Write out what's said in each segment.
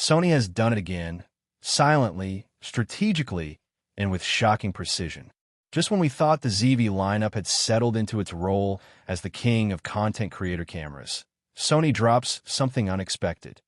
Sony has done it again, silently, strategically, and with shocking precision. Just when we thought the ZV lineup had settled into its role as the king of content creator cameras, Sony drops something unexpected: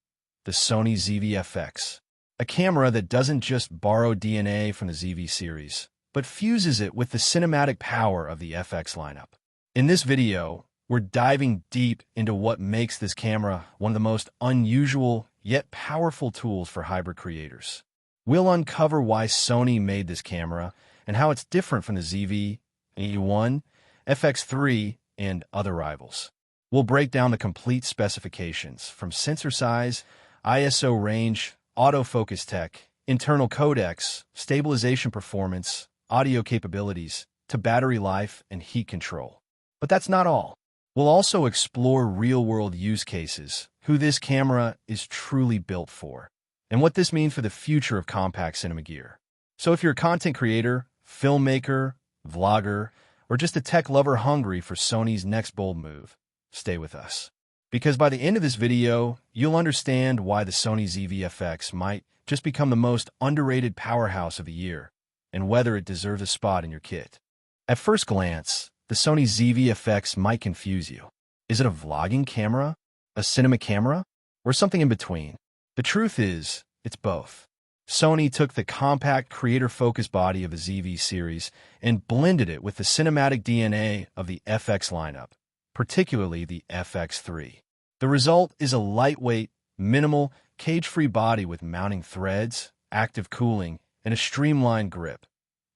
the Sony ZV-FX. A camera that doesn't just borrow DNA from the ZV series, but fuses it with the cinematic power of the FX lineup. In this video, we're diving deep into what makes this camera one of the most unusual yet powerful tools for hybrid creators. We'll uncover why Sony made this camera and how it's different from the ZV-E1, FX3, and other rivals. We'll break down the complete specifications from sensor size, ISO range, autofocus tech, internal codecs, stabilization performance, audio capabilities, to battery life and heat control. But that's not all. We'll also explore real-world use cases, who this camera is truly built for, and what this means for the future of compact cinema gear. So if you're a content creator, filmmaker, vlogger, or just a tech lover hungry for Sony's next bold move, stay with us. Because by the end of this video, you'll understand why the Sony ZV-FX might just become the most underrated powerhouse of the year, and whether it deserves a spot in your kit. At first glance, the Sony ZV-FX might confuse you. Is it a vlogging camera, a cinema camera, or something in between? The truth is, it's both. Sony took the compact creator-focused body of the ZV series and blended it with the cinematic DNA of the FX lineup, particularly the FX3. The result is a lightweight, minimal, cage-free body with mounting threads, active cooling, and a streamlined grip,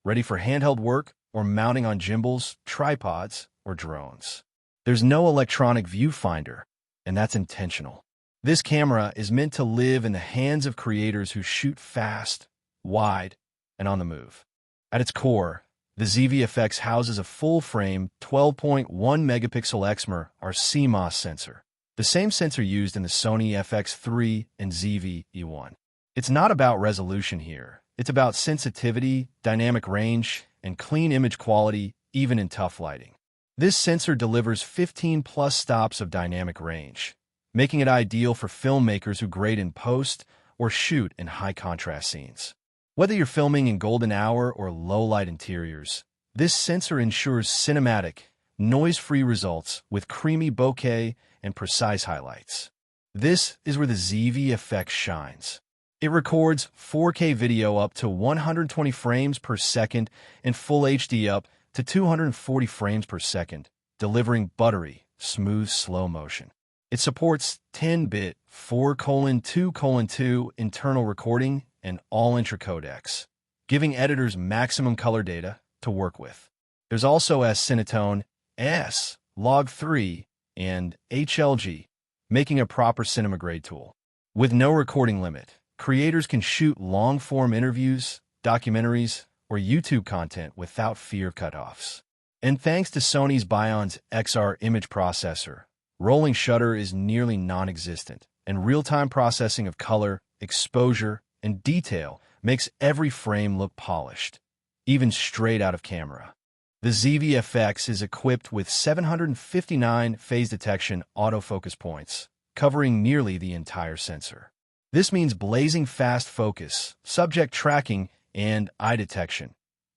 ready for handheld work or mounting on gimbals, tripods, or drones. There's no electronic viewfinder, and that's intentional. This camera is meant to live in the hands of creators who shoot fast, wide, and on the move. At its core, the ZV-FX houses a full-frame 12.1 megapixel exmor or CMOS sensor, the same sensor used in the Sony FX3 and ZV-E1. It's not about resolution here. It's about sensitivity, dynamic range, and clean image quality, even in tough lighting. This sensor delivers 15+ stops of dynamic range, making it ideal for filmmakers who grade in post or shoot in high-contrast scenes. Whether you're filming in golden hour or low-light interiors, this sensor ensures cinematic, noise-free results with creamy bokeh and precise highlights. This is where the ZV-FX shines. It records 4K video up to 120 frames per second and Full HD up to 240 frames per second, delivering buttery, smooth slow motion. It supports 10-bit 4:2:2 internal recording and all-intra codecs, giving editors maximum color data to work with. There's also S-Cinetone, S, Log3, and HLG, making a proper cinema-grade tool. With no recording limit, creators can shoot long-form interviews, documentaries, or YouTube content without fear of cutoffs. And thanks to Sony's Bion's XR image processor, rolling shutter is nearly non-existent, and real-time processing of color, exposure, and detail makes every frame look polished, even straight out of camera. The ZV-FX is equipped with 759 phase detection autofocus points, covering nearly the entire sensor. This means blazing fast focus, subject tracking, and eye detection,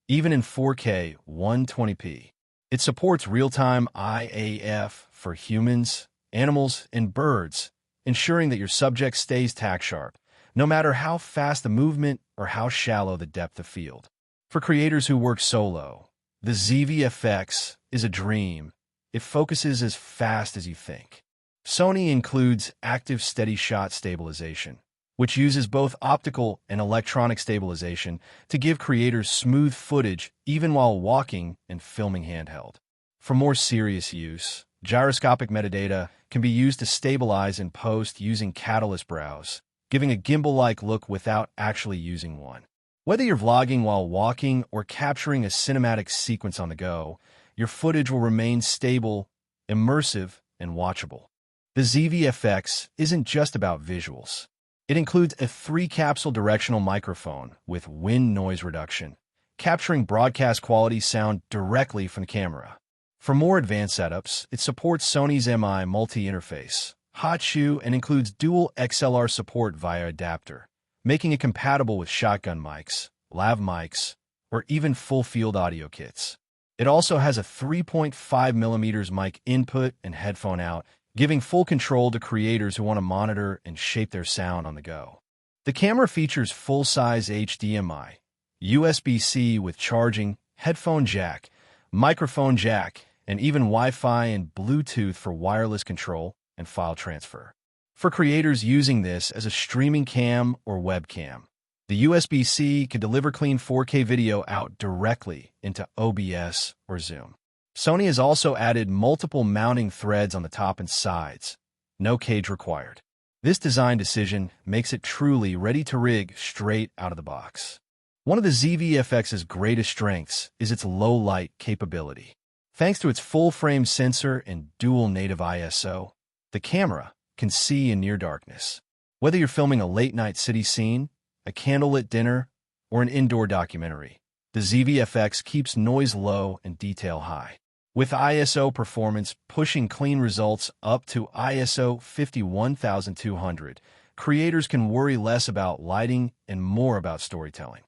even in 4K 120p. It supports real-time IAF for humans, animals, and birds, ensuring that your subject stays tack-sharp, no matter how fast the movement or how shallow the depth of field. For creators who work solo, the ZV-FX is a dream. It focuses as fast as you think. Sony includes active steady shot stabilization, which uses both optical and electronic stabilization to give creators smooth footage even while walking and filming handheld. For more serious use, gyroscopic metadata can be used to stabilize in post using Catalyst Browse, giving a gimbal-like look without actually using one. Whether you're vlogging while walking or capturing a cinematic sequence on the go, your footage will remain stable, immersive, and watchable. The ZV-FX isn't just about visuals. It includes a 3-capsule directional microphone with wind noise reduction, capturing broadcast quality sound directly from the camera. For more advanced setups, it supports Sony's MI multi-interface, hot shoe, and includes dual XLR support via adapter, making it compatible with shotgun mics, lav mics, or even full-field audio kits. It also has a 3.5mm mic input and headphone out, giving full control to creators who want to monitor and shape their sound on the go. The camera features full-size HDMI, USB-C with charging, headphone jack, microphone jack, and even Wi-Fi and Bluetooth for wireless control and file transfer. For creators using this as a streaming cam or webcam, the USB-C can deliver clean 4K video out directly into OBS or Zoom. Sony has also added multiple mounting threads on the top and sides. No cage required. This design decision makes it truly ready to rig straight out of the box. One of the ZV-FX's greatest strengths is its low-light capability. Thanks to its full-frame sensor and dual native ISO, the camera can see in near darkness. Whether you're filming a late-night city scene, a candlelit dinner, or an indoor documentary, the ZV-FX keeps noise low and detail high. With ISO performance pushing clean results up to ISO 51200, creators can worry less about lighting and more about storytelling.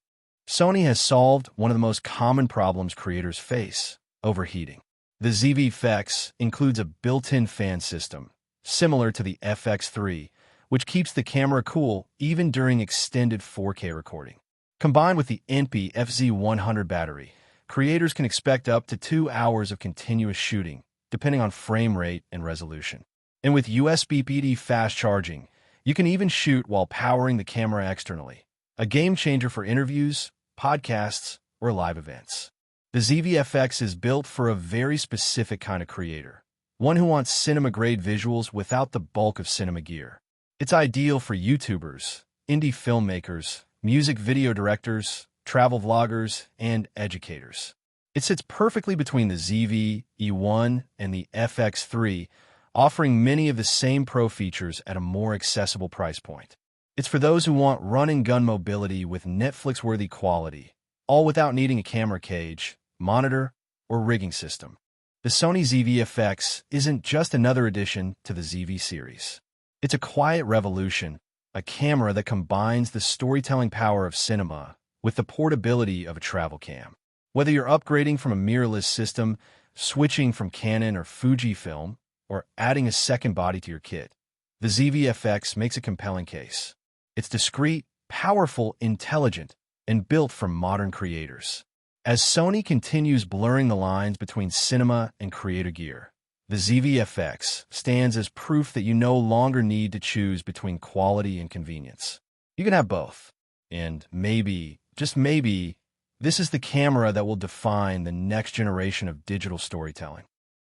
Sony has solved one of the most common problems creators face: overheating. The ZV-FX includes a built-in fan system, similar to the FX3, which keeps the camera cool even during extended 4K recording. Combined with the INPI FZ100 battery, creators can expect up to 2 hours of continuous shooting, depending on frame rate and resolution. And with USB PD fast charging, you can even shoot while powering the camera externally, a game changer for interviews, podcasts, or live events. The ZV-FX is built for a very specific kind of creator, one who wants cinema-grade visuals without the bulk of cinema gear. It's ideal for YouTubers, indie filmmakers, music video directors, travel vloggers, and educators. It sits perfectly between the ZV-E1 and the FX3, offering many of the same pro features at a more accessible price point. It's for those who want run-and-gun mobility with Netflix-worthy quality, all without needing a camera cage, monitor, or rigging system. The Sony ZV-FX isn't just another addition to the ZV series. It's a quiet revolution, a camera that combines the storytelling power of cinema with the portability of a travel cam. Whether you're upgrading from a mirrorless system, switching from Canon or Fujifilm, or adding a second body to your kit, the ZV-FX makes a compelling case. It's discreet, powerful, intelligent, and built for modern creators. As Sony continues blurring the lines between cinema and creator gear, the ZV-FX stands as proof that you no longer need to choose between quality and convenience. You can have both. And maybe, just maybe, this is the camera that will define the next generation of digital storytelling.